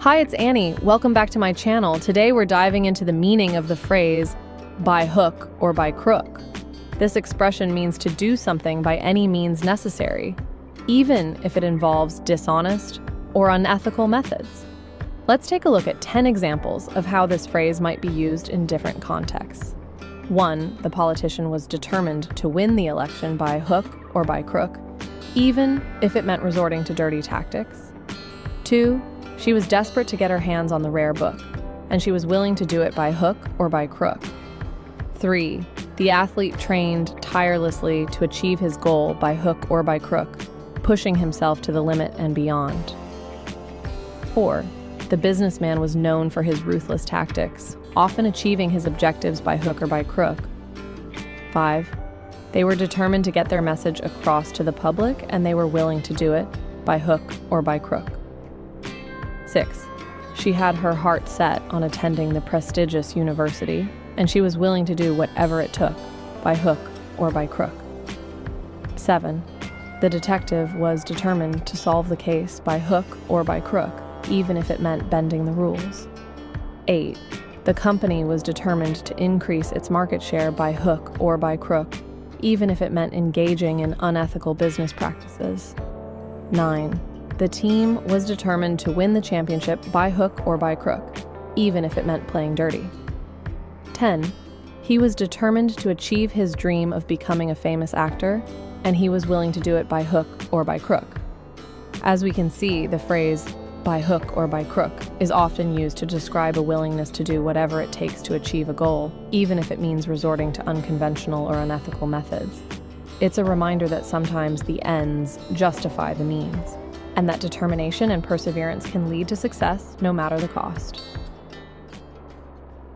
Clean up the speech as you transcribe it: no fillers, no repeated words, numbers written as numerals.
Hi, it's Annie. Welcome back to my channel. Today we're diving into the meaning of the phrase, by hook or by crook. This expression means to do something by any means necessary, even if it involves dishonest or unethical methods. Let's take a look at 10 examples of how this phrase might be used in different contexts. 1. The politician was determined to win the election by hook or by crook, even if it meant resorting to dirty tactics. 2. She was desperate to get her hands on the rare book, and she was willing to do it by hook or by crook. 3. The athlete trained tirelessly to achieve his goal by hook or by crook, pushing himself to the limit and beyond. 4. The businessman was known for his ruthless tactics, often achieving his objectives by hook or by crook. 5. They were determined to get their message across to the public, and they were willing to do it by hook or by crook. 6. She had her heart set on attending the prestigious university, and she was willing to do whatever it took, by hook or by crook. 7. The detective was determined to solve the case by hook or by crook, even if it meant bending the rules. 8. The company was determined to increase its market share by hook or by crook, even if it meant engaging in unethical business practices. 9. The team was determined to win the championship by hook or by crook, even if it meant playing dirty. 10. He was determined to achieve his dream of becoming a famous actor, and he was willing to do it by hook or by crook. As we can see, the phrase, by hook or by crook, is often used to describe a willingness to do whatever it takes to achieve a goal, even if it means resorting to unconventional or unethical methods. It's a reminder that sometimes the ends justify the means, and that determination and perseverance can lead to success no matter the cost.